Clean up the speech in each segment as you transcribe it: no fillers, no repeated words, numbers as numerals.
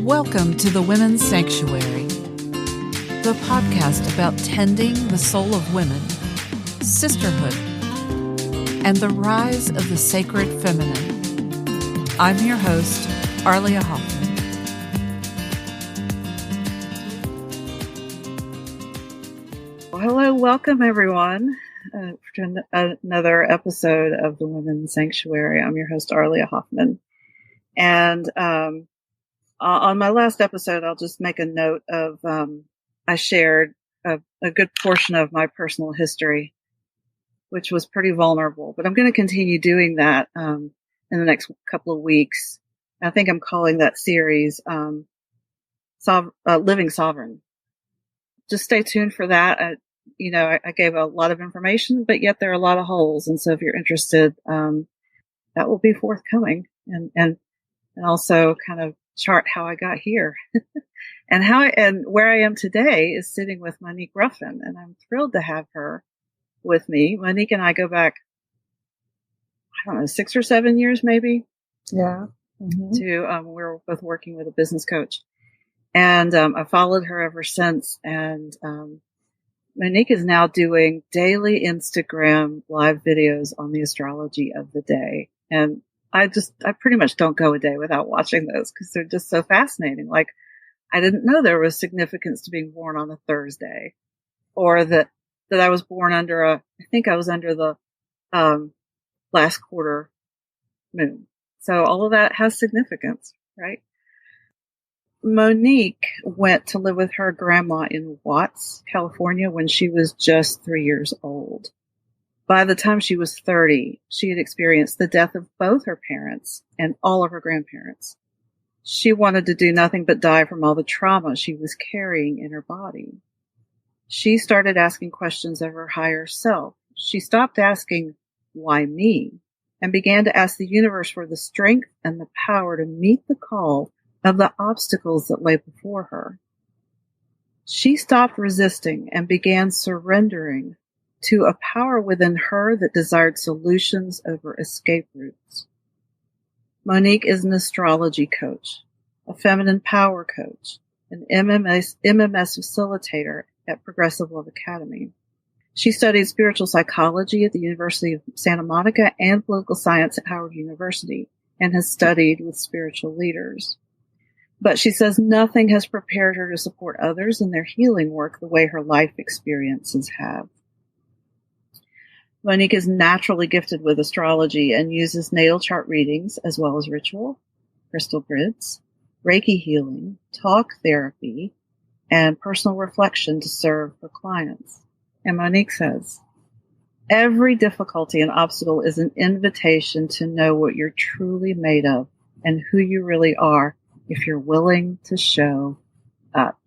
Welcome to the Women's Sanctuary, the podcast about tending the soul of women, sisterhood, and the rise of the sacred feminine. I'm your host, Arlia Hoffman. Well, hello, welcome everyone to another episode of the Women's Sanctuary. I'm your host, Arlia Hoffman. And on my last episode, I'll just make a note of I shared a good portion of my personal history, which was pretty vulnerable. But I'm going to continue doing that in the next couple of weeks. I think I'm calling that series Living Sovereign. Just stay tuned for that. I gave a lot of information, but yet there are a lot of holes. And so if you're interested, that will be forthcoming. And also kind of chart how I got here and where I am today is sitting with Monique Ruffin, and I'm thrilled to have her with me. Monique and I go back, I don't know, 6 or 7 years, maybe. Yeah. Mm-hmm. We were both working with a business coach, and I followed her ever since. And Monique is now doing daily Instagram live videos on the astrology of the day, and I pretty much don't go a day without watching those because they're just so fascinating. Like, I didn't know there was significance to being born on a Thursday, or that I was born I think I was under the last quarter moon. So all of that has significance, right? Monique went to live with her grandma in Watts, California when she was just 3 years old. By the time she was 30, she had experienced the death of both her parents and all of her grandparents. She wanted to do nothing but die from all the trauma she was carrying in her body. She started asking questions of her higher self. She stopped asking, why me? And began to ask the universe for the strength and the power to meet the call of the obstacles that lay before her. She stopped resisting and began surrendering to a power within her that desired solutions over escape routes. Monique is an astrology coach, a feminine power coach, an MMS facilitator at Progressive Love Academy. She studied spiritual psychology at the University of Santa Monica and political science at Howard University, and has studied with spiritual leaders. But she says nothing has prepared her to support others in their healing work the way her life experiences have. Monique is naturally gifted with astrology and uses natal chart readings as well as ritual, crystal grids, Reiki healing, talk therapy, and personal reflection to serve her clients. And Monique says, every difficulty and obstacle is an invitation to know what you're truly made of and who you really are if you're willing to show up.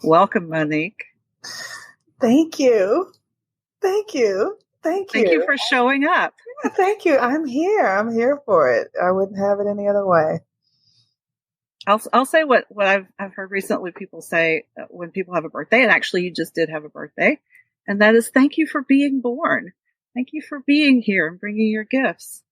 Welcome, Monique. Thank you. Thank you. Thank you. Thank you for showing up. Thank you. I'm here. I'm here for it. I wouldn't have it any other way. I'll say what I've heard recently people say when people have a birthday, and actually you just did have a birthday, and that is thank you for being born. Thank you for being here and bringing your gifts.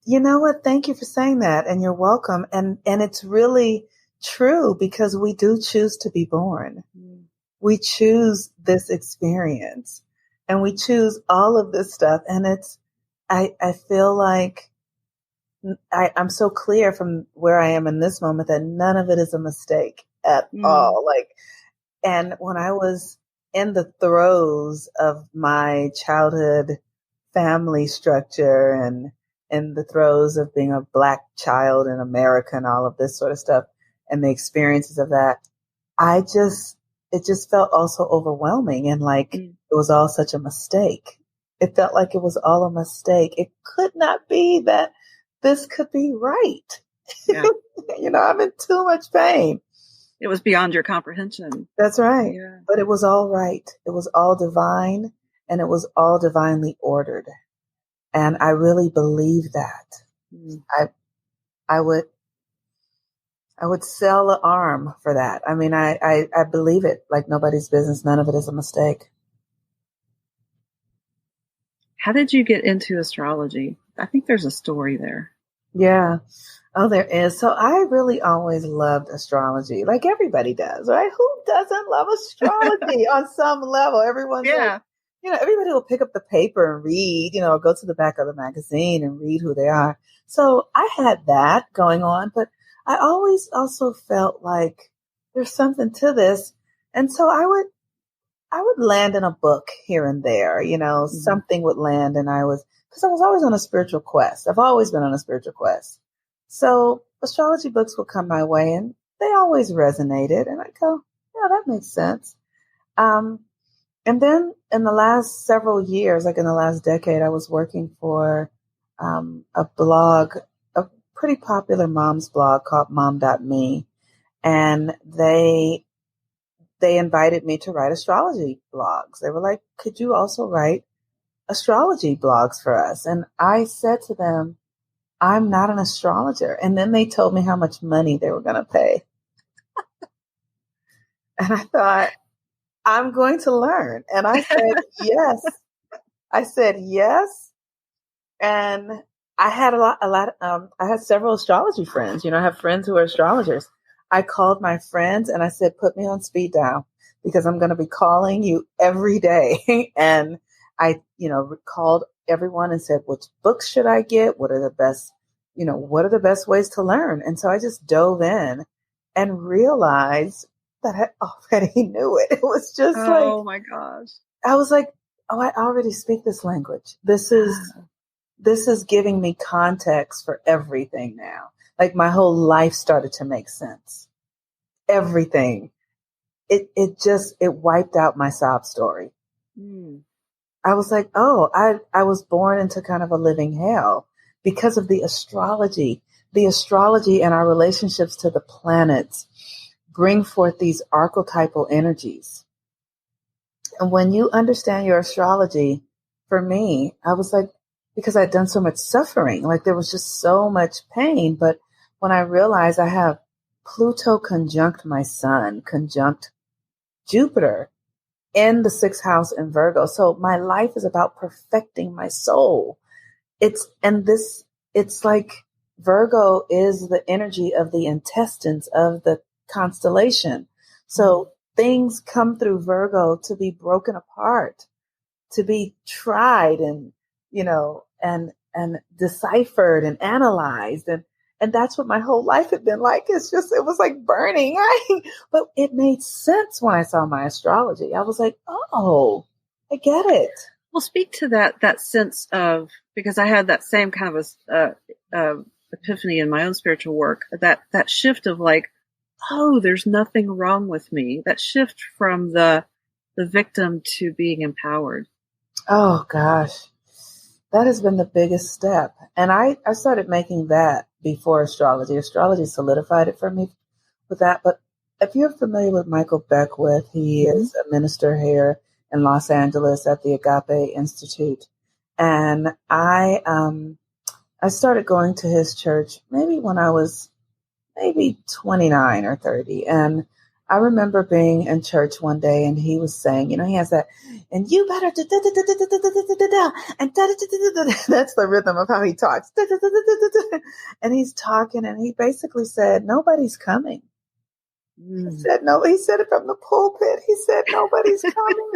You know what? Thank you for saying that, and you're welcome. And it's really true because we do choose to be born. Mm. We choose this experience. And we choose all of this stuff. And I feel like I'm so clear from where I am in this moment that none of it is a mistake at all. And when I was in the throes of my childhood family structure and in the throes of being a Black child in America and all of this sort of stuff and the experiences of that, it just felt also overwhelming and like it was all such a mistake. It felt like it was all a mistake. It could not be that this could be right. Yeah. I'm in too much pain. It was beyond your comprehension. That's right. Yeah. But it was all right. It was all divine and it was all divinely ordered. And I really believe that. Mm. I would sell an arm for that. I mean, I believe it like nobody's business. None of it is a mistake. How did you get into astrology? I think there's a story there. Yeah. Oh, there is. So I really always loved astrology, like everybody does, right? Who doesn't love astrology on some level? Everyone's like, Yeah. everybody will pick up the paper and read, or go to the back of the magazine and read who they are. So I had that going on, but I always also felt like there's something to this. And so I would land in a book here and there, something would land, and because I was always on a spiritual quest. I've always been on a spiritual quest. So astrology books would come my way, and they always resonated. And I go, yeah, that makes sense. And then in the last several years, like in the last decade, I was working for a blog, a pretty popular mom's blog called mom.me. And they invited me to write astrology blogs. They were like, could you also write astrology blogs for us? And I said to them, I'm not an astrologer. And then they told me how much money they were going to pay. And I thought, I'm going to learn. And I said, yes. I said, yes. And I had I had several astrology friends. I have friends who are astrologers. I called my friends and I said, put me on speed dial because I'm going to be calling you every day. And I, called everyone and said, which books should I get? What are the best ways to learn? And so I just dove in and realized that I already knew it. It was just oh my gosh. I was like, oh, I already speak this language. This is giving me context for everything now. Like my whole life started to make sense. Everything. It wiped out my sob story. I was like, oh, I was born into kind of a living hell because of the astrology. The astrology and our relationships to the planets bring forth these archetypal energies. And when you understand your astrology, for me, I was like, because I'd done so much suffering, like there was just so much pain. But when I realized I have Pluto conjunct my sun, conjunct Jupiter in the 6th house in Virgo. So my life is about perfecting my soul. It's like Virgo is the energy of the intestines of the constellation. So things come through Virgo to be broken apart, to be tried and, and deciphered and analyzed. And that's what my whole life had been like. It was like burning. But it made sense when I saw my astrology. I was like, oh, I get it. Well, speak to that sense of, because I had that same kind of epiphany in my own spiritual work, that shift of like, oh, there's nothing wrong with me. That shift from the victim to being empowered. Oh gosh, that has been the biggest step. And I started making that before astrology. Astrology solidified it for me with that. But if you're familiar with Michael Beckwith, he is a minister here in Los Angeles at the Agape Institute. And I started going to his church maybe when I was 29 or 30. And I remember being in church one day and he was saying, he has that, and you better, and that's the rhythm of how he talks. And he's talking and he basically said, nobody's coming. He said, no, he said it from the pulpit. He said, nobody's coming.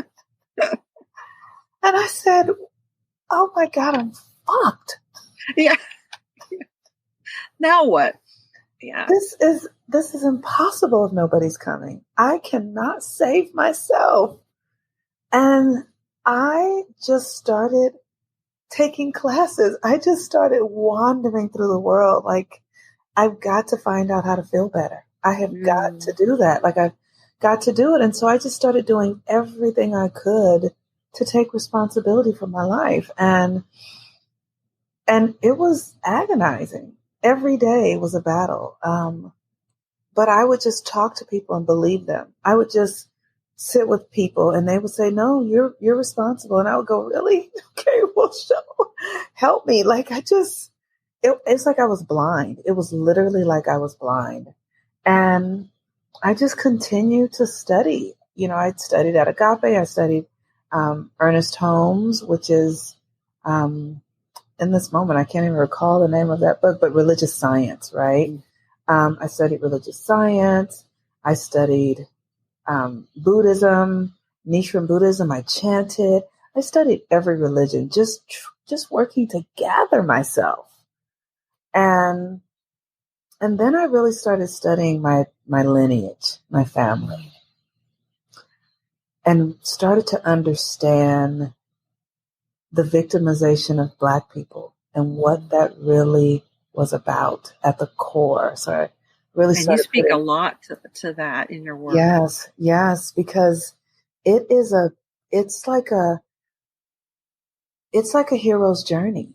And I said, oh my God, I'm fucked. Yeah. Now what? Yeah. This is impossible if nobody's coming. I cannot save myself. And I just started taking classes. I just started wandering through the world. Like, I've got to find out how to feel better. I have got to do that. Like, I've got to do it. And so I just started doing everything I could to take responsibility for my life. And it was agonizing. Every day was a battle. But I would just talk to people and believe them. I would just sit with people and they would say, no, you're responsible. And I would go, really? Okay, well, help me. Like it's like I was blind. It was literally like I was blind. And I just continued to study. I studied at Agape. I studied Ernest Holmes, which is in this moment, I can't even recall the name of that book, but religious science, right? I studied religious science. I studied Buddhism, Nichiren Buddhism. I chanted. I studied every religion, just working to gather myself. And then I really started studying my lineage, my family, and started to understand the victimization of Black people and what that really was about at the core. So I really started. And you speak a lot to that in your work. Yes, because it's like a hero's journey.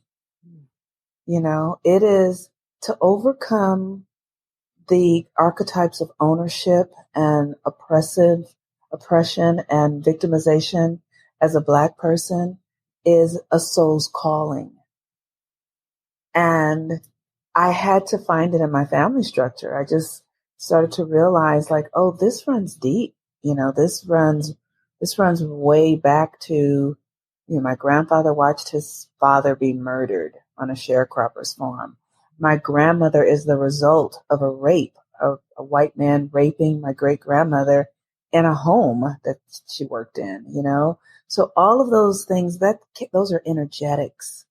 It is to overcome the archetypes of ownership and oppression and victimization as a Black person is a soul's calling. And I had to find it in my family structure. I just started to realize, like, oh, this runs deep. This runs way back to, my grandfather watched his father be murdered on a sharecropper's farm. My grandmother is the result of a rape, of a white man raping my great grandmother in a home that she worked in, So all of those things, those are energetics.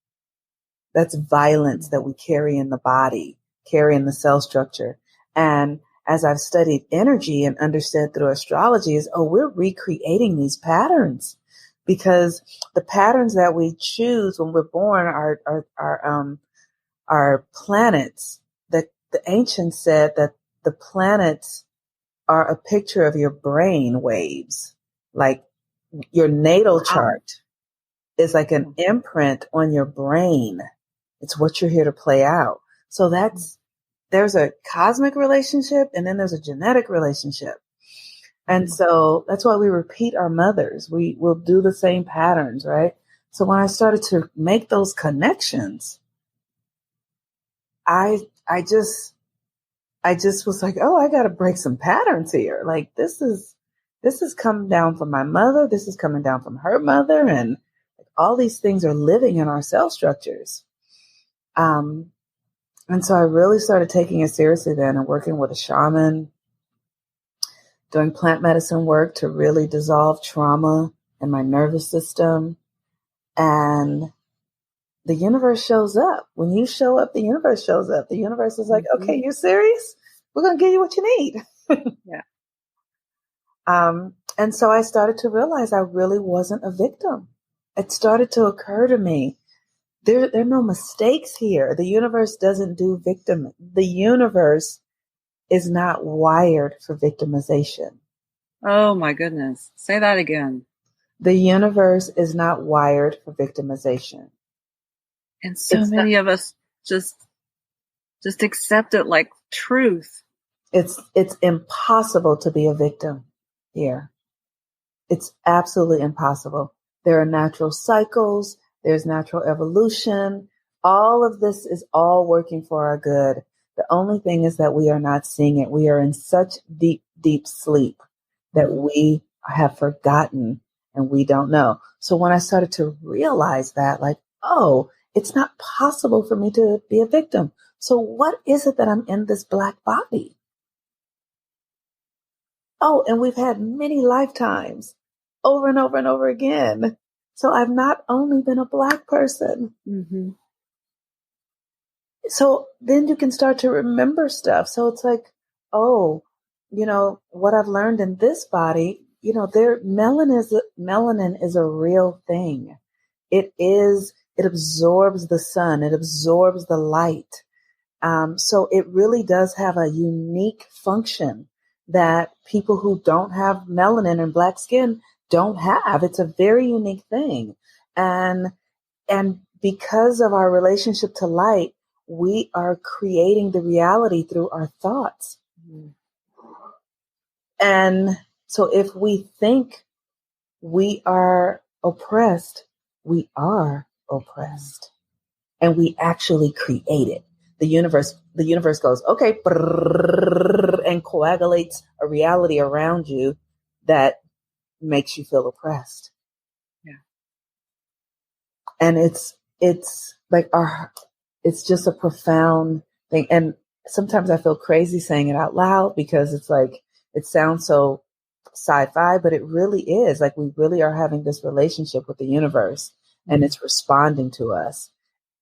That's violence that we carry in the body, carry in the cell structure. And as I've studied energy and understood through astrology is, we're recreating these patterns, because the patterns that we choose when we're born are planets. That the ancients said that the planets are a picture of your brain waves, like your natal chart is like an imprint on your brain. It's what you're here to play out. So there's a cosmic relationship, and then there's a genetic relationship. And so that's why we repeat our mothers. We will do the same patterns, right? So when I started to make those connections, I just was like, I got to break some patterns here. Like this is coming down from my mother. This is coming down from her mother. And all these things are living in our cell structures. And so I really started taking it seriously then and working with a shaman, doing plant medicine work to really dissolve trauma in my nervous system. And the universe shows up. When you show up, the universe shows up. The universe is like, okay, you're serious? We're going to give you what you need. Yeah. And so I started to realize I really wasn't a victim. It started to occur to me, there are no mistakes here. The universe doesn't do victim. The universe is not wired for victimization. Oh my goodness. Say that again. The universe is not wired for victimization. And so many of us just accept it like truth. It's impossible to be a victim here. It's absolutely impossible. There are natural cycles. There's natural evolution. All of this is all working for our good. The only thing is that we are not seeing it. We are in such deep, deep sleep that we have forgotten and we don't know. So when I started to realize that, like, it's not possible for me to be a victim. So what is it that I'm in this Black body? And we've had many lifetimes over and over and over again. So I've not only been a Black person. Mm-hmm. So then you can start to remember stuff. So it's like, what I've learned in this body, melanin is a real thing. It absorbs the sun. It absorbs the light. So it really does have a unique function that people who don't have melanin and Black skin don't have. It's a very unique thing. And because of our relationship to light, we are creating the reality through our thoughts. Mm-hmm. And so if we think we are oppressed, we are oppressed. And we actually create it. The universe goes, okay, and coagulates a reality around you that makes you feel oppressed. Yeah. And it's like it's just a profound thing. And sometimes I feel crazy saying it out loud because it's like, it sounds so sci-fi, but it really is. Like, we really are having this relationship with the universe, and it's responding to us,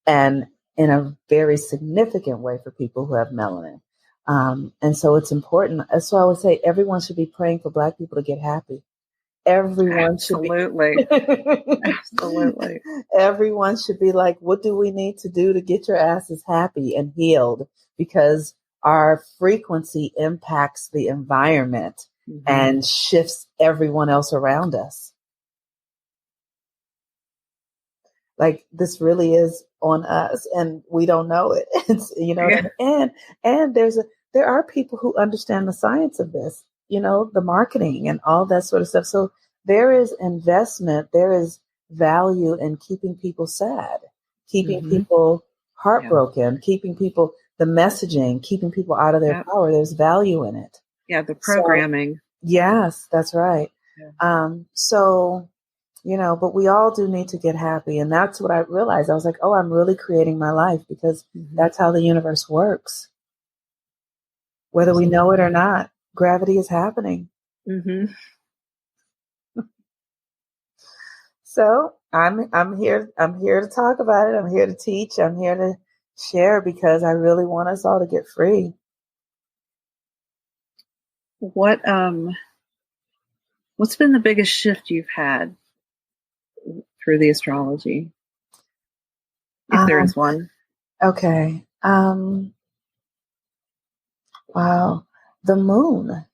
and in a very significant way for people who have melanin. And so it's important. So I would say everyone should be praying for Black people to get happy. Everyone Absolutely. Absolutely. Everyone should be like, what do we need to do to get your asses happy and healed? Because our frequency impacts the environment and shifts everyone else around us. Like, this really is on us, and we don't know it. It's, you know, and there are people who understand the science of this, you know, the marketing and all that sort of stuff. So there is investment, there is value in keeping people sad, keeping people heartbroken, keeping people, the messaging, keeping people out of their power. There's value in it. Yeah, the programming. So, yes, that's right. So, you know, but we all do need to get happy. And that's what I realized. I was like, oh, I'm really creating my life, because that's how the universe works. Whether we know it or not, gravity is happening. So I'm here to talk about it. I'm here to teach. I'm here to share, because I really want us all to get free. What's been the biggest shift you've had through the astrology, if there is one? Okay. Wow. The moon.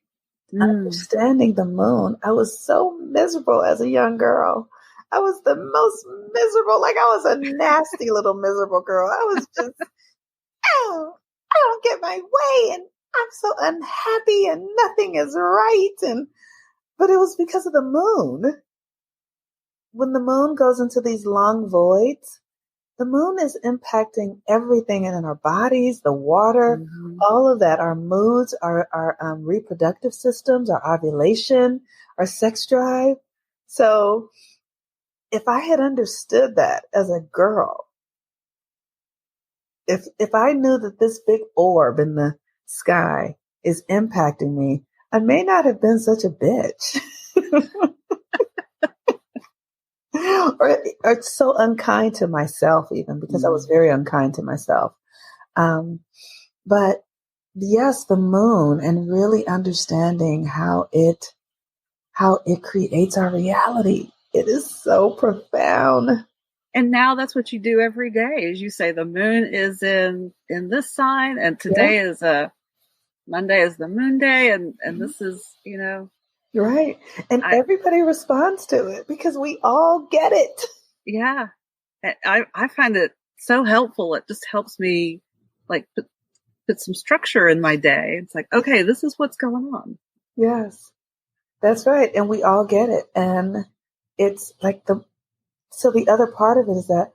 Understanding the moon. I was so miserable as a young girl. I was the most miserable. Like, I was a nasty little miserable girl. I was just, I don't get my way, and I'm so unhappy, and nothing is right. But it was because of the moon. When the moon goes into these long voids, the moon is impacting everything in our bodies, the water, all of that, our moods, our reproductive systems, our ovulation, our sex drive. So if I had understood that as a girl, if I knew that this big orb in the sky is impacting me, I may not have been such a bitch. or so unkind to myself, even, because I was very unkind to myself. But yes, the moon, and really understanding how it creates our reality. It is so profound. And now that's what you do every day, is you say the moon is in this sign, and today is Monday is the moon day, and this is, you know. Right. And everybody responds to it, because we all get it. Yeah. I find it so helpful. It just helps me, like, put some structure in my day. It's like, okay, this is what's going on. Yes, that's right. And we all get it. And it's like the other part of it is that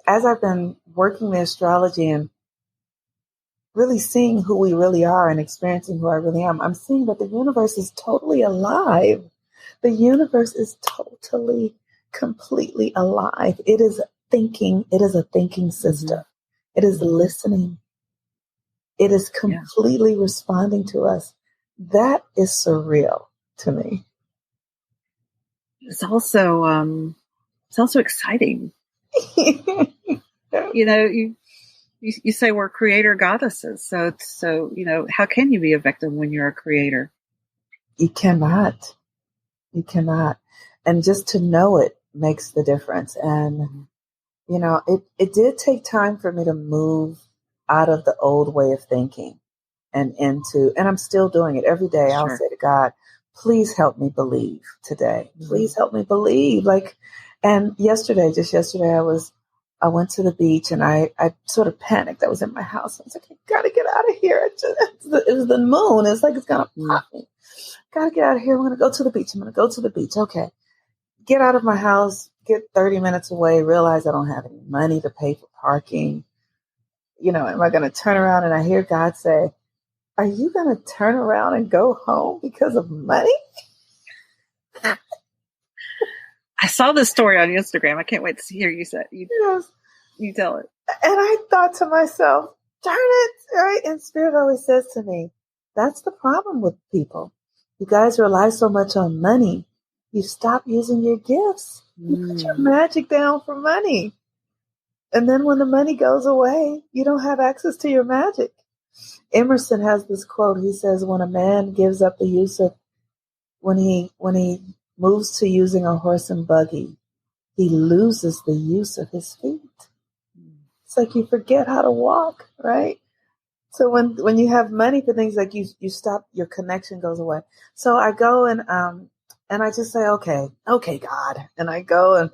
as I've been working the astrology and really seeing who we really are and experiencing who I really am, I'm seeing that the universe is totally alive. The universe is totally, completely alive. It is thinking. It is a thinking system. It is listening. It is completely responding to us. That is surreal to me. It's also exciting. You know, you say we're creator goddesses. So, you know, how can you be a victim when you're a creator? You cannot. You cannot. And just to know it makes the difference. And, you know, it did take time for me to move out of the old way of thinking and I'm still doing it every day. I'll say to God, please help me believe today. Please help me believe. Like, and just yesterday, I went to the beach, and I sort of panicked. I was in my house. I was like, I gotta get out of here. It was the moon. It's like, it's gonna pop me. Gotta get out of here. I'm gonna go to the beach. I'm gonna go to the beach. Okay. Get out of my house, get 30 minutes away, realize I don't have any money to pay for parking. You know, am I gonna turn around? And I hear God say, are you gonna turn around and go home because of money? I saw this story on Instagram. I can't wait to hear you say you tell it. And I thought to myself, darn it, right? And Spirit always says to me, that's the problem with people. You guys rely so much on money. You stop using your gifts. You put your magic down for money. And then when the money goes away, you don't have access to your magic. Emerson has this quote. He says, when a man gives up the use of, when he moves to using a horse and buggy, he loses the use of his feet. It's like you forget how to walk, right? So when you have money for things, like you stop, your connection goes away. So I go and I just say, okay, God. And I go and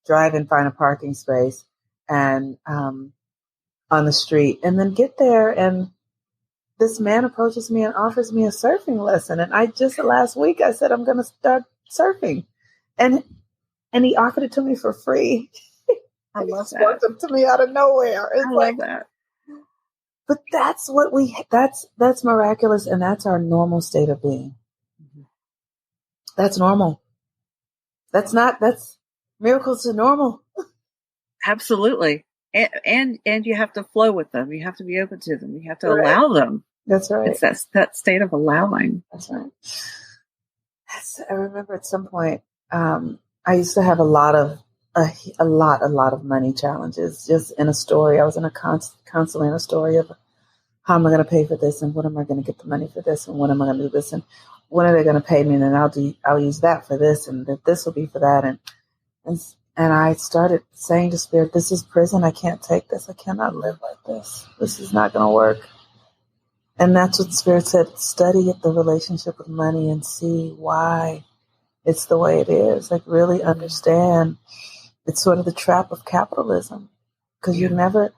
drive and find a parking space and on the street, and then get there, and this man approaches me and offers me a surfing lesson. And I just last week I said I'm going to start surfing, and he offered it to me for free. I love that. Walked up to me out of nowhere. It's I love that. But that's what that's miraculous, and that's our normal state of being. Mm-hmm. That's normal. That's miracles are normal. Absolutely. And you have to flow with them. You have to be open to them. You have to allow them. That's right. It's that state of allowing. That's right. I remember at some point, I used to have a lot of money challenges. Just in a story, I was in constantly in a story of how am I going to pay for this, and when am I going to get the money for this, and when am I going to do this, and when are they going to pay me, and then I'll use that for this, and this will be for that, and I started saying to Spirit, this is prison. I can't take this. I cannot live like this. This is not going to work. And that's what Spirit said. Study the relationship with money and see why it's the way it is. Like, really understand. It's sort of the trap of capitalism, because you never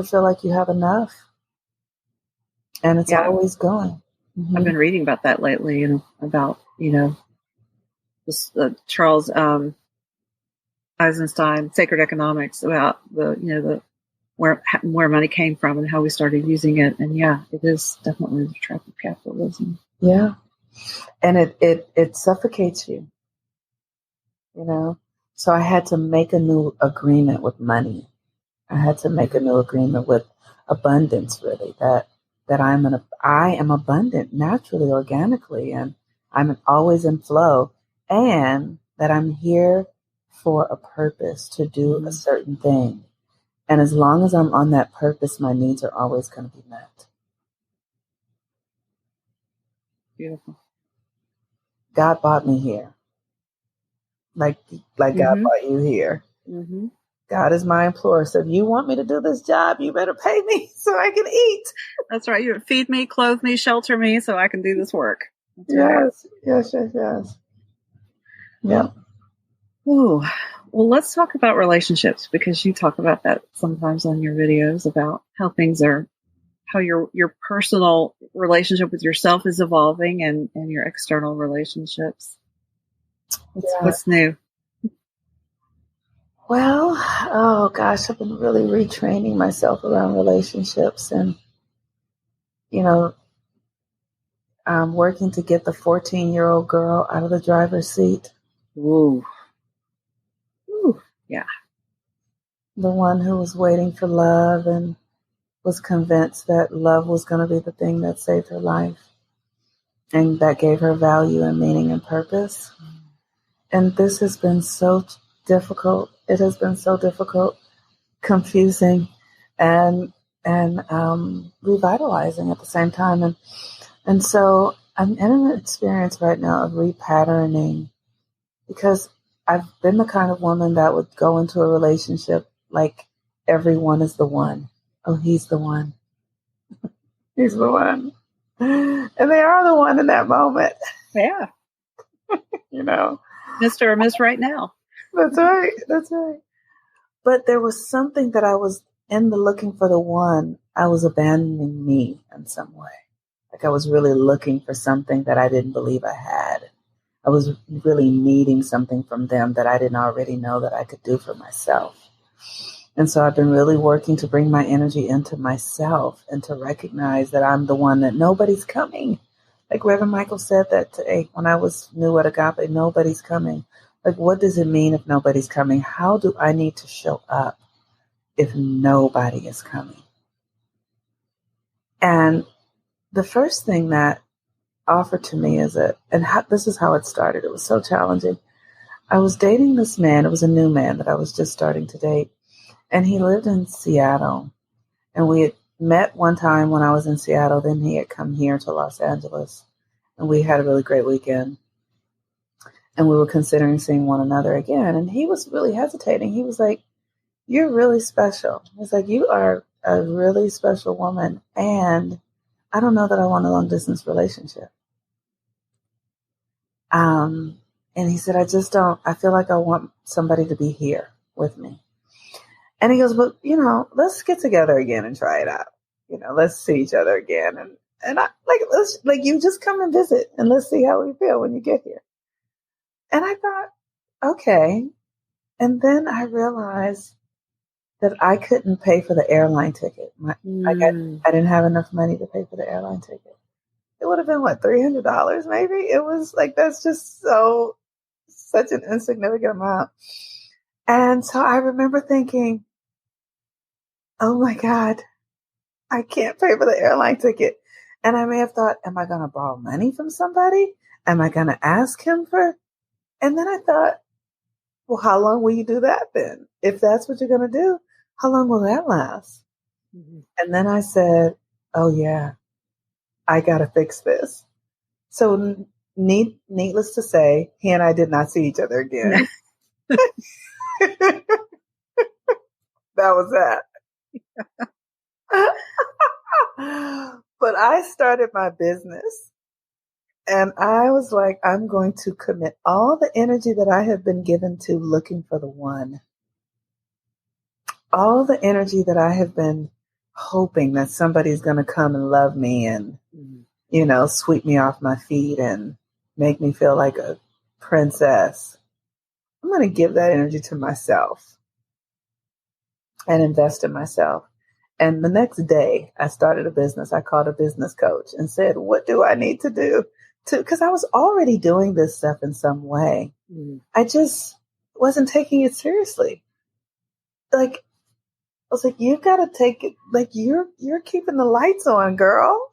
feel like you have enough, and it's always going. Mm-hmm. I've been reading about that lately, and about this Charles Eisenstein, Sacred Economics, about the where money came from and how we started using it, and it is definitely the trap of capitalism. Yeah, and it suffocates you. So I had to make a new agreement with money. I had to make a new agreement with abundance, really, that I am abundant naturally, organically, and I'm always in flow, and that I'm here for a purpose to do a certain thing. And as long as I'm on that purpose, my needs are always going to be met. Beautiful. God brought me here. Like God brought you here. Mm-hmm. God is my employer. So if you want me to do this job, you better pay me so I can eat. That's right. You feed me, clothe me, shelter me so I can do this work. Yes. Yeah. Ooh. Well, let's talk about relationships, because you talk about that sometimes on your videos, about how your personal relationship with yourself is evolving, and your external relationships. What's new? Well, oh gosh, I've been really retraining myself around relationships, and I'm working to get the 14-year-old girl out of the driver's seat. Ooh. Yeah. The one who was waiting for love and was convinced that love was going to be the thing that saved her life, and that gave her value and meaning and purpose. And this has been so difficult. It has been so difficult, confusing, and revitalizing at the same time. And so I'm in an experience right now of repatterning, because I've been the kind of woman that would go into a relationship like everyone is the one. Oh, he's the one. He's the one. And they are the one in that moment. Yeah. Mr. or Miss right now. That's right. But there was something that I was in the looking for the one, I was abandoning me in some way. Like I was really looking for something that I didn't believe I had. I was really needing something from them that I didn't already know that I could do for myself. And so I've been really working to bring my energy into myself and to recognize that I'm the one, that nobody's coming. Like Reverend Michael said that today when I was new at Agape, nobody's coming. Like, what does it mean if nobody's coming? How do I need to show up if nobody is coming? And the first thing that offered to me this is how it started. It was so challenging. I was dating this man. It was a new man that I was just starting to date. And he lived in Seattle. And we had met one time when I was in Seattle. Then he had come here to Los Angeles. And we had a really great weekend. And we were considering seeing one another again. And he was really hesitating. He was like, "You're really special." He's like, "You are a really special woman. And I don't know that I want a long distance relationship." And he said, I feel like I want somebody to be here with me. And he goes, "But, let's get together again and try it out. Let's see each other again. And I you just come and visit and let's see how we feel when you get here." And I thought, okay. And then I realized that I couldn't pay for the airline ticket. I didn't have enough money to pay for the airline ticket. It would have been $300 maybe. It was like, that's just such an insignificant amount. And so I remember thinking, oh my God, I can't pay for the airline ticket. And I may have thought, am I going to borrow money from somebody? Am I going to ask him for? And then I thought, well, how long will you do that then? If that's what you're going to do, how long will that last? Mm-hmm. And then I said, oh yeah, I got to fix this. So needless to say, he and I did not see each other again. That was that. But I started my business and I was like, I'm going to commit all the energy that I have been given to looking for the one. All the energy that I have been hoping that somebody's going to come and love me and, sweep me off my feet and make me feel like a princess. I'm going to give that energy to myself and invest in myself. And the next day I started a business. I called a business coach and said, what do I need to do because I was already doing this stuff in some way. Mm. I just wasn't taking it seriously. Like, I was like, you got to take it. Like you're keeping the lights on, girl.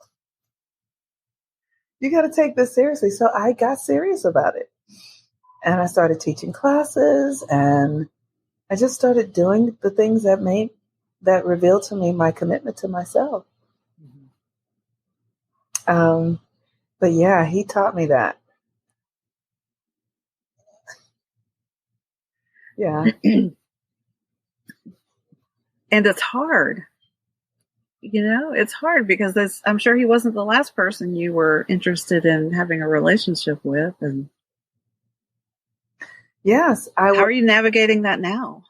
You got to take this seriously. So I got serious about it. And I started teaching classes and I just started doing the things that revealed to me my commitment to myself. Mm-hmm. But yeah, he taught me that. Yeah. And it's hard. It's hard because I'm sure he wasn't the last person you were interested in having a relationship with. And yes. How are you navigating that now?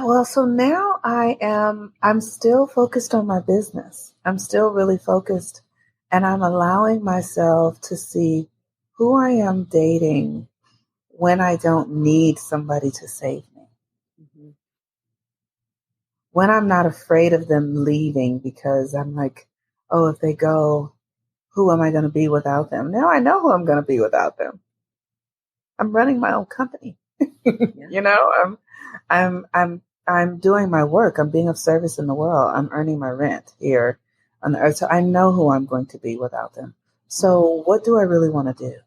Well, so now I'm still focused on my business. I'm still really focused and I'm allowing myself to see who I am dating when I don't need somebody to save me. Mm-hmm. When I'm not afraid of them leaving because I'm like, oh, if they go, who am I going to be without them? Now I know who I'm going to be without them. I'm running my own company. Yeah. I'm doing my work. I'm being of service in the world. I'm earning my rent here on the earth. So I know who I'm going to be without them. So what do I really want to do?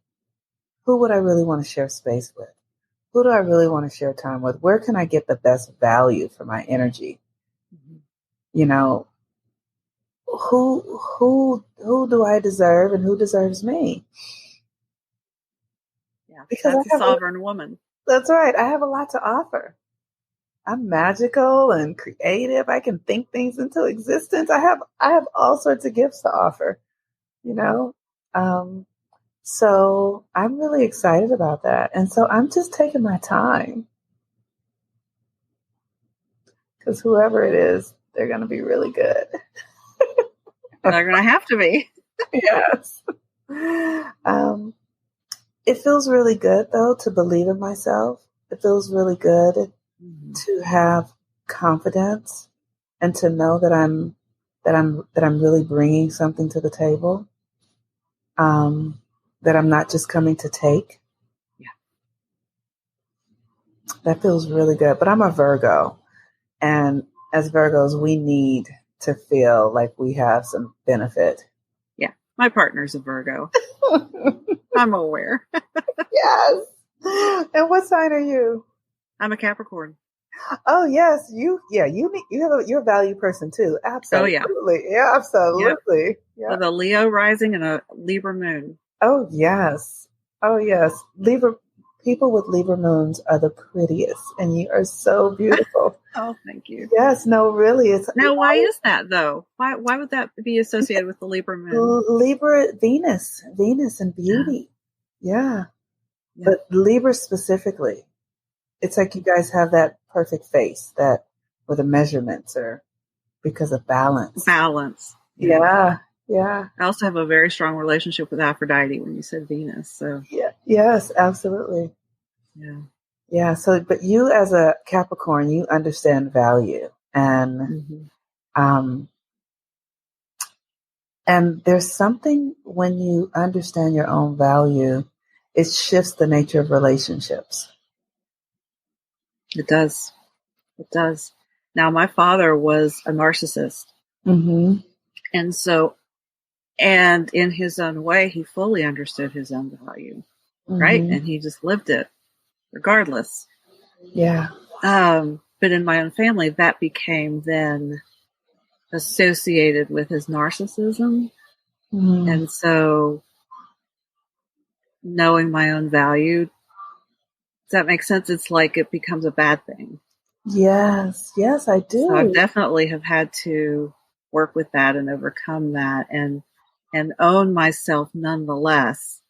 Who would I really want to share space with? Who do I really want to share time with? Where can I get the best value for my energy? Mm-hmm. Who do I deserve and who deserves me? Yeah, because that's a sovereign woman. That's right. I have a lot to offer. I'm magical and creative. I can think things into existence. I have all sorts of gifts to offer, So I'm really excited about that. And so I'm just taking my time because whoever it is, they're going to be really good. They're going to have to be. Yes. It feels really good though, to believe in myself. It feels really good to have confidence and to know that I'm really bringing something to the table. That I'm not just coming to take. Yeah. That feels really good. But I'm a Virgo. And as Virgos, we need to feel like we have some benefit. Yeah. My partner's a Virgo. I'm aware. Yes. And what sign are you? I'm a Capricorn. Oh yes, you're a value person too. Absolutely. Oh, yeah. Yeah, absolutely. Yep. Yeah. With a Leo rising and a Libra moon. Oh yes. Oh yes. People with Libra moons are the prettiest, and you are so beautiful. Oh, thank you. Yes, no, really. Now, why is that though? Why would that be associated with the Libra moon? Libra, Venus and beauty. Yeah. But Libra specifically, it's like you guys have that perfect face that where the measurements are because of balance. Balance. Yeah. Yeah. I also have a very strong relationship with Aphrodite when you said Venus. So yeah. Yes, absolutely. yeah. Yeah. So, but you as a Capricorn, you understand value and, and there's something when you understand your own value, it shifts the nature of relationships. It does. It does. Now, my father was a narcissist. Mm-hmm. And so, and in his own way, he fully understood his own value, right? And he just lived it regardless. Yeah. But in my own family, that became then associated with his narcissism. Mm-hmm. And so knowing my own value, does that make sense? It's like it becomes a bad thing. Yes. Yes, I do. So I definitely have had to work with that and overcome that and own myself nonetheless.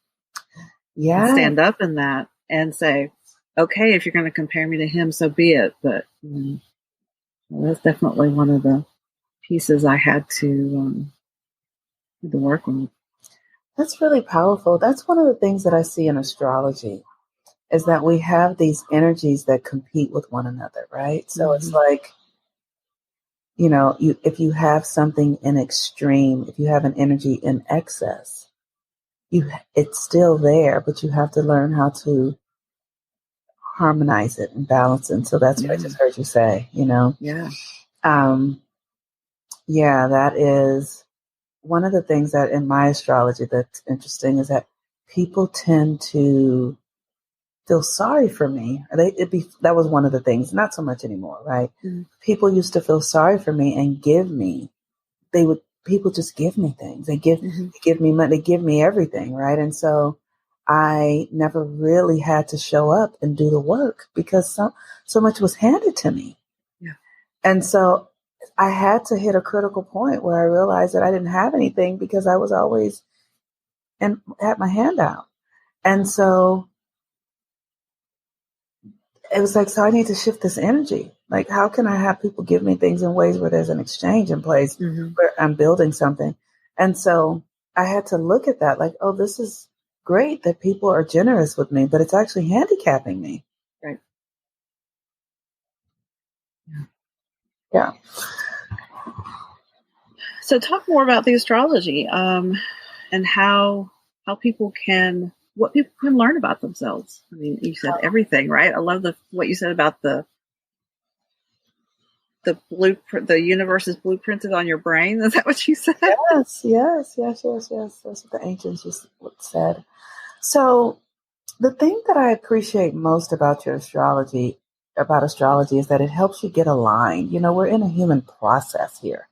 Yeah. Stand up in that and say, okay, if you're going to compare me to him, so be it. But that's definitely one of the pieces I had to work on. That's really powerful. That's one of the things that I see in astrology is that we have these energies that compete with one another, right? So it's like, if you have something in extreme, if you have an energy in excess, it's still there, but you have to learn how to harmonize it and balance it. And so that's what I just heard you say, Yeah. Yeah, that is one of the things that in my astrology that's interesting is that people tend to feel sorry for me. That was one of the things, not so much anymore, right? Mm-hmm. People used to feel sorry for me and people just give me things. They give me money, they give me everything, right? And so I never really had to show up and do the work because so much was handed to me. Yeah. And so I had to hit a critical point where I realized that I didn't have anything because I was always and had my hand out. And so it was like, so I need to shift this energy. Like, how can I have people give me things in ways where there's an exchange in place where I'm building something? And so I had to look at that like, oh, this is great that people are generous with me, but it's actually handicapping me. Right. Yeah. So talk more about the astrology and how people can learn about themselves. I mean, you said everything, right? I love what you said about the blueprint. The universe is blueprinted on your brain. Is that what you said? Yes. That's what the ancients just said. So the thing that I appreciate most about astrology is that it helps you get aligned. We're in a human process here.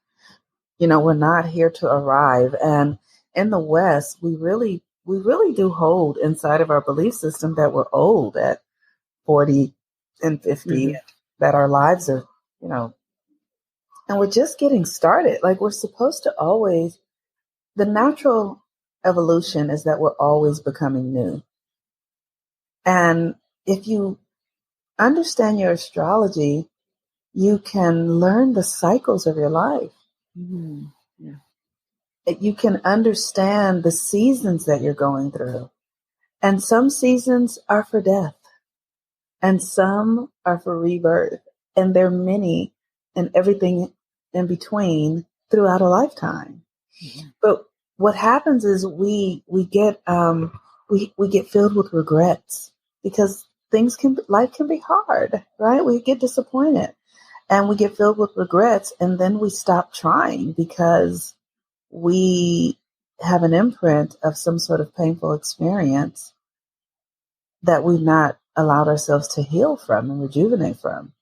We're not here to arrive. And in the West, we really do hold inside of our belief system that we're old at 40 and 50, that our lives are, and we're just getting started. Like we're supposed to the natural evolution is that we're always becoming new. And if you understand your astrology, you can learn the cycles of your life. Mm-hmm. Yeah. You can understand the seasons that you're going through. And some seasons are for death. And some are for rebirth. And there are many and everything in between throughout a lifetime. Mm-hmm. But what happens is we get filled with regrets because life can be hard, right? We get disappointed. And we get filled with regrets, and then we stop trying because we have an imprint of some sort of painful experience that we've not allowed ourselves to heal from and rejuvenate from.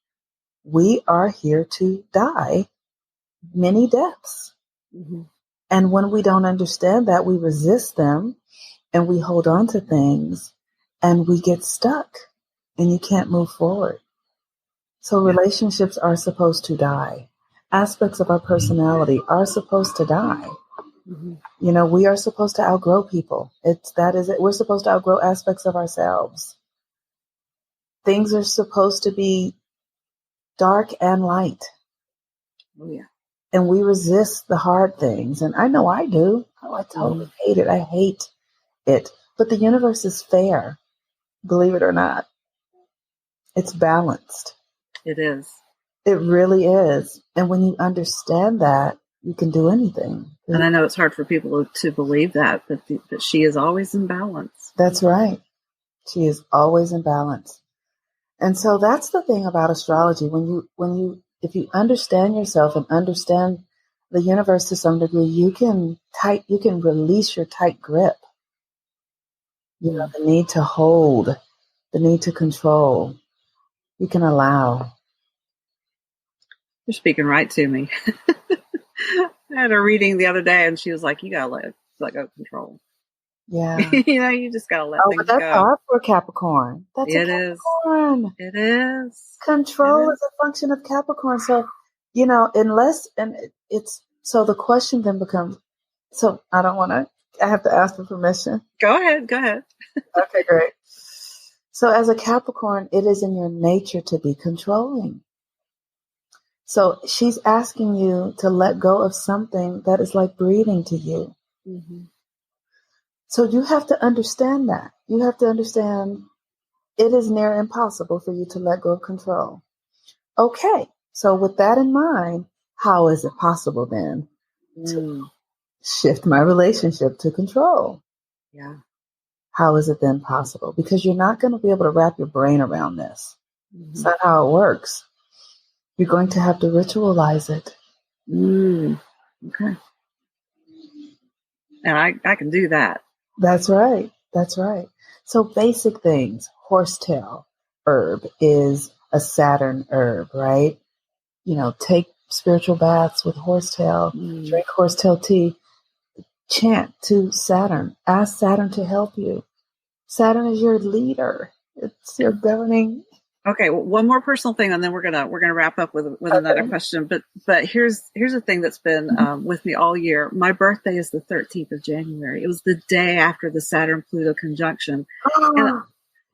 We are here to die many deaths. Mm-hmm. And when we don't understand that, we resist them and we hold on to things and we get stuck and you can't move forward. So relationships are supposed to die. Aspects of our personality are supposed to die. Mm-hmm. You know, we are supposed to outgrow people. We're supposed to outgrow aspects of ourselves. Things are supposed to be dark and light. Oh, yeah. And we resist the hard things. And I know I do. Oh, I totally hate it. I hate it. But the universe is fair, believe it or not. It's balanced. It is. It really is. And when you understand that, you can do anything. And I know it's hard for people to believe that, but she is always in balance. That's right. She is always in balance. And so that's the thing about astrology. If you understand yourself and understand the universe to some degree, you can release your tight grip. You know, the need to hold, the need to control. You can allow. You're speaking right to me. I had a reading the other day, and she was like, "You gotta let go of control." Yeah. You just gotta let things but that's go. hard for Capricorn. That's It a Capricorn. It is. Control is a function of Capricorn. So, so the question then becomes, so I have to ask for permission. Go ahead. Okay, great. So as a Capricorn, it is in your nature to be controlling. So she's asking you to let go of something that is like breathing to you. Mm-hmm. So you have to understand that. You have to understand it is near impossible for you to let go of control. Okay, so with that in mind, how is it possible then to shift my relationship to control? Yeah. How is it then possible? Because you're not going to be able to wrap your brain around this. Mm-hmm. It's not how it works. You're going to have to ritualize it. Okay. And I can do that. That's right. That's right. So basic things. Horsetail herb is a Saturn herb, right? Take spiritual baths with horsetail, drink horsetail tea, chant to Saturn, ask Saturn to help you. Saturn is your leader. It's your governing. Okay, well, one more personal thing, and then we're gonna wrap up with another question. But here's a thing that's been with me all year. My birthday is the 13th of January. It was the day after the Saturn-Pluto conjunction, and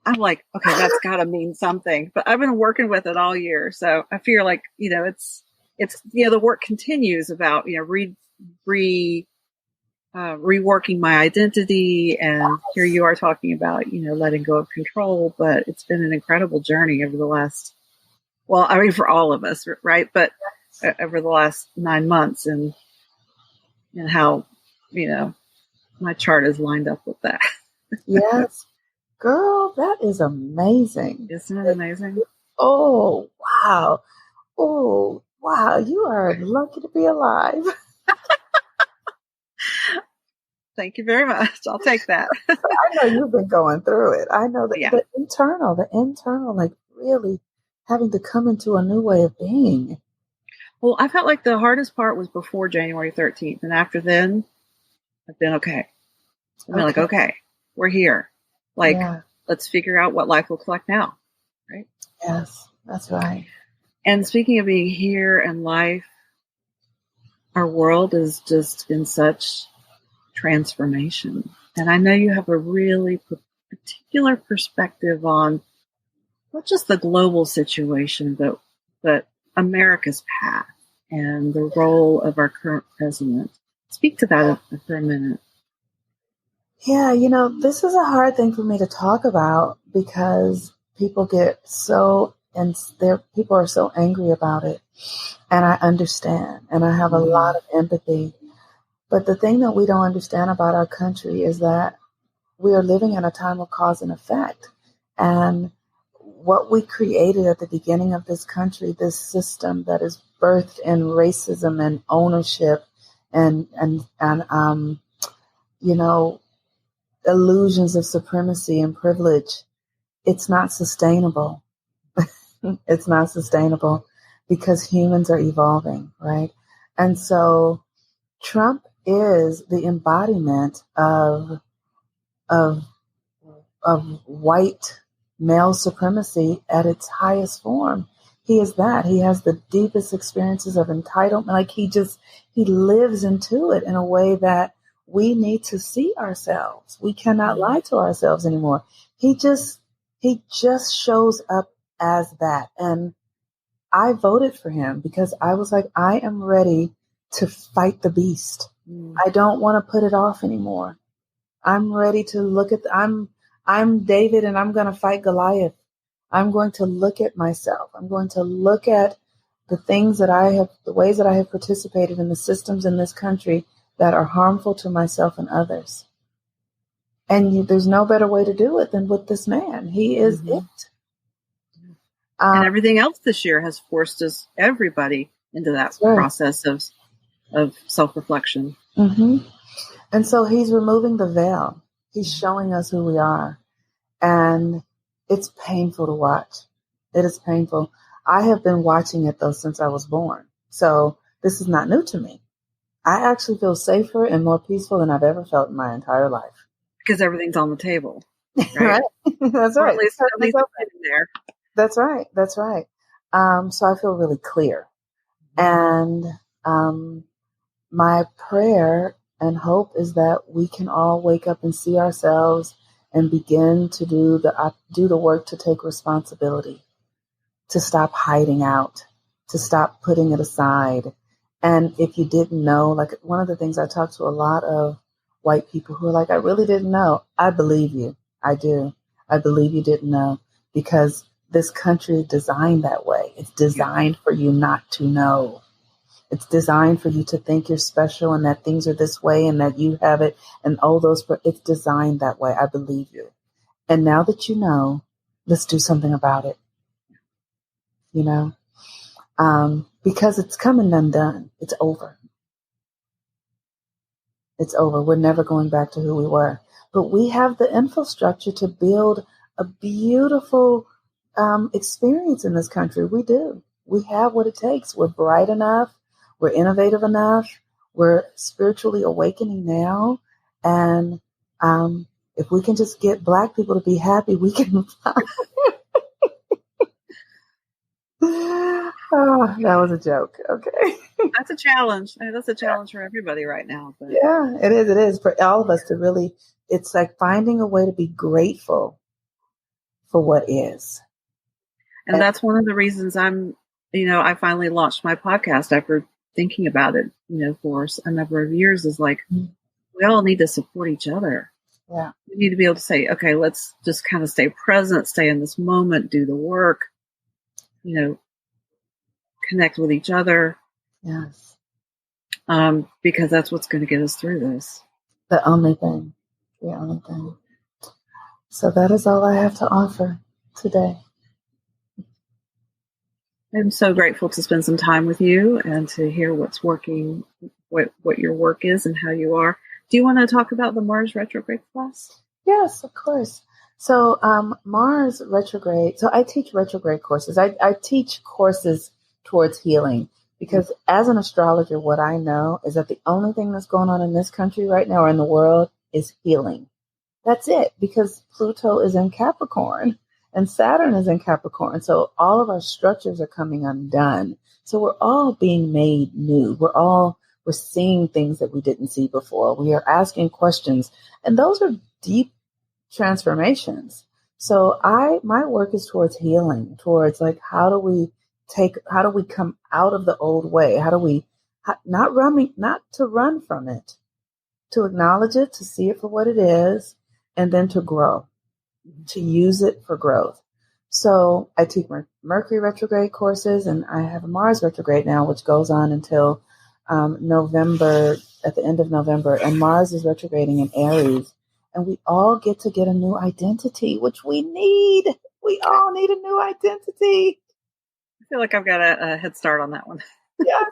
I'm like, okay, that's got to mean something. But I've been working with it all year, so I feel like it's the work continues about reworking my identity, and here you are talking about letting go of control. But it's been an incredible journey over the last, for all of us, right? But over the last 9 months, and how my chart is lined up with that. Yes, girl, that is amazing. Isn't it amazing? Oh wow, you are lucky to be alive. Thank you very much. I'll take that. I know you've been going through it. I know that the internal, like really having to come into a new way of being. Well, I felt like the hardest part was before January 13th. And after then, I've been okay. I've been like, okay, we're here. Let's figure out what life looks like now. Right? Yes, that's right. And speaking of being here and life, our world is just in such transformation. And I know you have a really particular perspective on not just the global situation, but America's path and the role of our current president. Speak to that for a minute. Yeah, this is a hard thing for me to talk about because people get people are so angry about it. And I understand. And I have a lot of empathy. But the thing that we don't understand about our country is that we are living in a time of cause and effect. And what we created at the beginning of this country, this system that is birthed in racism and ownership and illusions of supremacy and privilege, it's not sustainable. It's not sustainable because humans are evolving, right? And so Trump is the embodiment of white male supremacy at its highest form. He is that. He has the deepest experiences of entitlement. Like he lives into it in a way that we need to see ourselves. We cannot lie to ourselves anymore. He just shows up as that. And I voted for him because I was like, I am ready to fight the beast. I don't want to put it off anymore. I'm ready to look at, I'm David and I'm going to fight Goliath. I'm going to look at myself. I'm going to look at the things the ways that I have participated in the systems in this country that are harmful to myself and others. And there's no better way to do it than with this man. He is it. And everything else this year has forced everybody into that process of self-reflection. Mm-hmm. And so he's removing the veil. He's showing us who we are. And it's painful to watch. It is painful. I have been watching it, though, since I was born. So this is not new to me. I actually feel safer and more peaceful than I've ever felt in my entire life. Because everything's on the table. Right? Right? That's right. Or at least sitting there. That's right. That's right. So I feel really clear. And my prayer and hope is that we can all wake up and see ourselves and begin to do the work to take responsibility, to stop hiding out, to stop putting it aside. And if you didn't know, like one of the things I talk to a lot of white people who are like, I really didn't know. I believe you. I do. I believe you didn't know because this country is designed that way. It's designed for you not to know. It's designed for you to think you're special and that things are this way and that you have it and all those. It's designed that way. I believe you. And now that you know, let's do something about it. You know, because it's coming undone. It's over. It's over. We're never going back to who we were. But we have the infrastructure to build a beautiful experience in this country. We do. We have what it takes. We're bright enough. We're innovative enough. We're spiritually awakening now. And if we can just get Black people to be happy, we can. Oh, that was a joke. Okay. That's a challenge. I mean, that's a challenge for everybody right now. But. Yeah, it is. It is for all of us to really, it's like finding a way to be grateful for what is. And that's one of the reasons I finally launched my podcast after thinking about it, for a number of years is like, we all need to support each other. Yeah. We need to be able to say, okay, let's just kind of stay present, stay in this moment, do the work, connect with each other. Yes. Because that's what's going to get us through this. The only thing. So that is all I have to offer today. I'm so grateful to spend some time with you and to hear what's working, what your work is and how you are. Do you want to talk about the Mars retrograde class? Yes, of course. So Mars retrograde. So I teach retrograde courses. I teach courses towards healing because as an astrologer, what I know is that the only thing that's going on in this country right now or in the world is healing. That's it, because Pluto is in Capricorn and Saturn is in Capricorn. So all of our structures are coming undone. So we're all being made new. We're seeing things that we didn't see before. We are asking questions, and those are deep transformations. So my work is towards healing, towards like, how do we come out of the old way? How do we not to run from it, to acknowledge it, to see it for what it is, and then to grow, to use it for growth. So I teach Mercury retrograde courses, and I have a Mars retrograde now, which goes on until November, at the end of November, and Mars is retrograding in Aries, and we all get a new identity, which we need. We all need a new identity. I feel like I've got a head start on that one. Yes.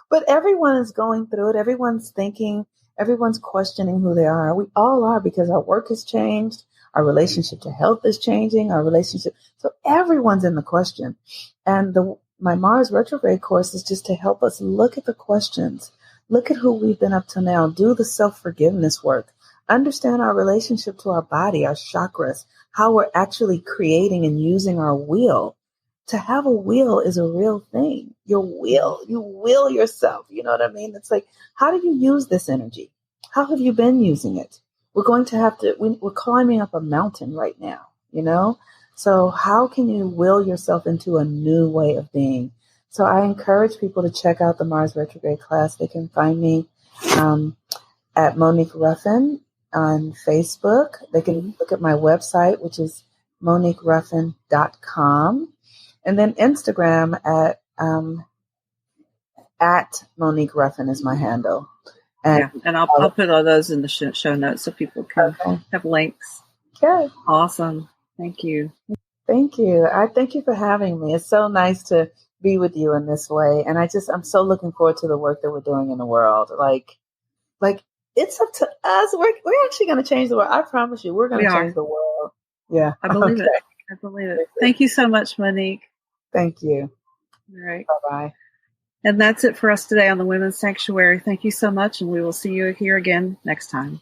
But everyone is going through it. Everyone's thinking, everyone's questioning who they are. We all are, because our work has changed. Our relationship to health is changing. Our relationship. So everyone's in the question. And my Mars retrograde course is just to help us look at the questions. Look at who we've been up to now. Do the self-forgiveness work. Understand our relationship to our body, our chakras, how we're actually creating and using our will. To have a will is a real thing. Your will, you will yourself. You know what I mean? It's like, how do you use this energy? How have you been using it? We're going to have to, we're climbing up a mountain right now, you know? So how can you will yourself into a new way of being? So I encourage people to check out the Mars retrograde class. They can find me at Monique Ruffin on Facebook. They can look at my website, which is moniqueruffin.com. And then Instagram at Monique Ruffin is my handle. And I'll put all those in the show notes so people can have links. Okay. Awesome. Thank you. Thank you. I thank you for having me. It's so nice to be with you in this way. And I'm so looking forward to the work that we're doing in the world. Like it's up to us. We're actually going to change the world. I promise you, we're going to change the world. Yeah. I believe it. I believe it. Thank you so much, Monique. Thank you. All right. Bye-bye. And that's it for us today on the Women's Sanctuary. Thank you so much, and we will see you here again next time.